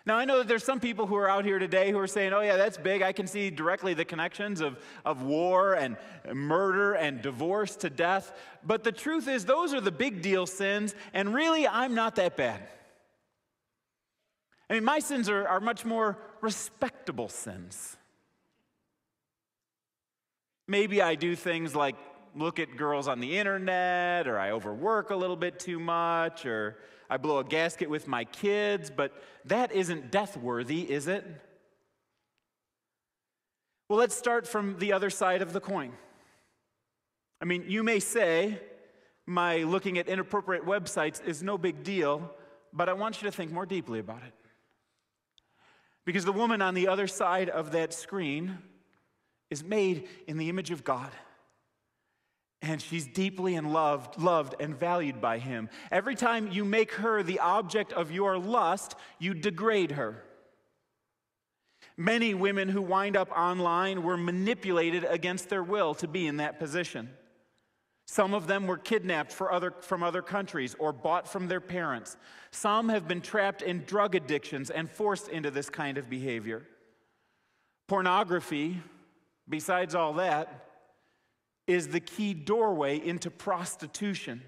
Now, I know that there's some people who are out here today who are saying, oh yeah, that's big. I can see directly the connections of war and murder and divorce to death. But the truth is, those are the big deal sins, and really, I'm not that bad. I mean, my sins are much more respectable sins. Maybe I do things like look at girls on the internet, or I overwork a little bit too much, or I blow a gasket with my kids, but that isn't death-worthy, is it? Well, let's start from the other side of the coin. I mean, you may say, my looking at inappropriate websites is no big deal, but I want you to think more deeply about it. Because the woman on the other side of that screen is made in the image of God. And she's deeply loved and valued by him. Every time you make her the object of your lust, you degrade her. Many women who wind up online were manipulated against their will to be in that position. Some of them were kidnapped from other countries or bought from their parents. Some have been trapped in drug addictions and forced into this kind of behavior. Pornography, besides all that, is the key doorway into prostitution.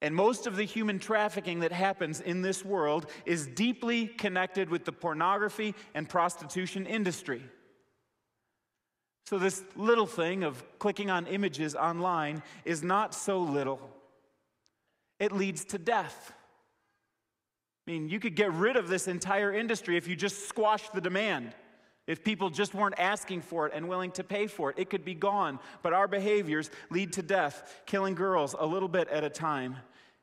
And most of the human trafficking that happens in this world is deeply connected with the pornography and prostitution industry. So this little thing of clicking on images online is not so little. It leads to death. I mean, you could get rid of this entire industry if you just squash the demand. If people just weren't asking for it and willing to pay for it, it could be gone. But our behaviors lead to death, killing girls a little bit at a time,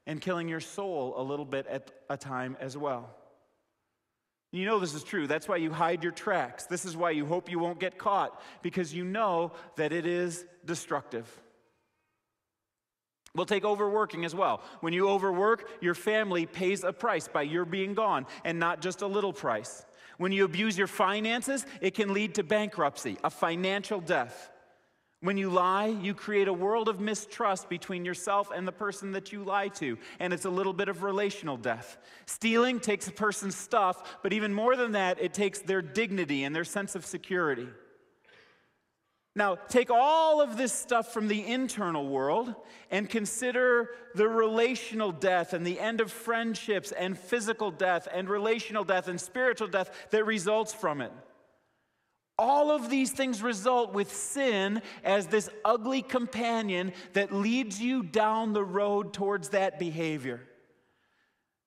and killing your soul a little bit at a time as well. You know this is true. That's why you hide your tracks. This is why you hope you won't get caught, because you know that it is destructive. We'll take overworking as well. When you overwork, your family pays a price by your being gone, and not just a little price. When you abuse your finances, it can lead to bankruptcy, a financial death. When you lie, you create a world of mistrust between yourself and the person that you lie to, and it's a little bit of relational death. Stealing takes a person's stuff, but even more than that, it takes their dignity and their sense of security. Now, take all of this stuff from the internal world and consider the relational death and the end of friendships and physical death and relational death and spiritual death that results from it. All of these things result with sin as this ugly companion that leads you down the road towards that behavior.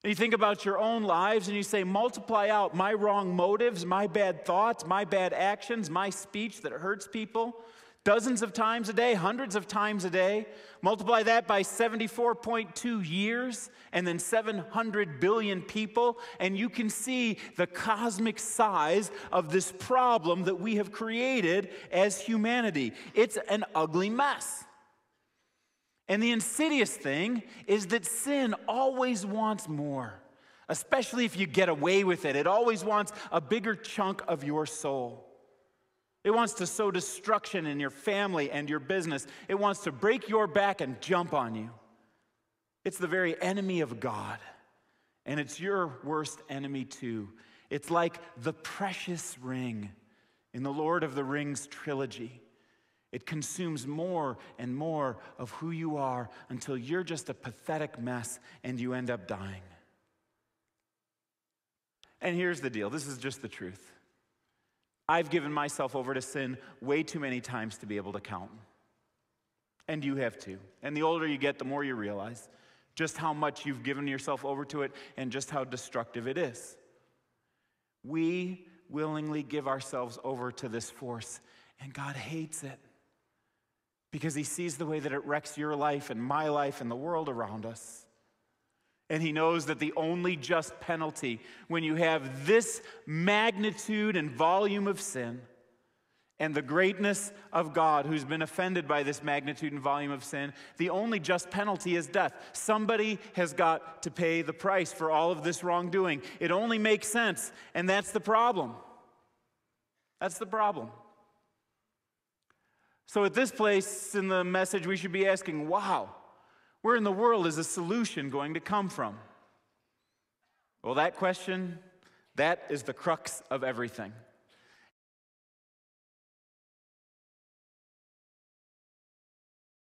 And you think about your own lives and you say, multiply out my wrong motives, my bad thoughts, my bad actions, my speech that hurts people, dozens of times a day, hundreds of times a day. Multiply that by 74.2 years and then 700 billion people, and you can see the cosmic size of this problem that we have created as humanity. It's an ugly mess. And the insidious thing is that sin always wants more, especially if you get away with it. It always wants a bigger chunk of your soul. It wants to sow destruction in your family and your business. It wants to break your back and jump on you. It's the very enemy of God, and it's your worst enemy too. It's like the precious ring in the Lord of the Rings trilogy. It consumes more and more of who you are until you're just a pathetic mess and you end up dying. And here's the deal. This is just the truth. I've given myself over to sin way too many times to be able to count. And you have too. And the older you get, the more you realize just how much you've given yourself over to it and just how destructive it is. We willingly give ourselves over to this force, and God hates it. Because he sees the way that it wrecks your life and my life and the world around us. And he knows that the only just penalty when you have this magnitude and volume of sin and the greatness of God who's been offended by this magnitude and volume of sin, the only just penalty is death. Somebody has got to pay the price for all of this wrongdoing. It only makes sense, and that's the problem. That's the problem. So at this place in the message, we should be asking, wow, where in the world is a solution going to come from? Well, that question, That is the crux of everything.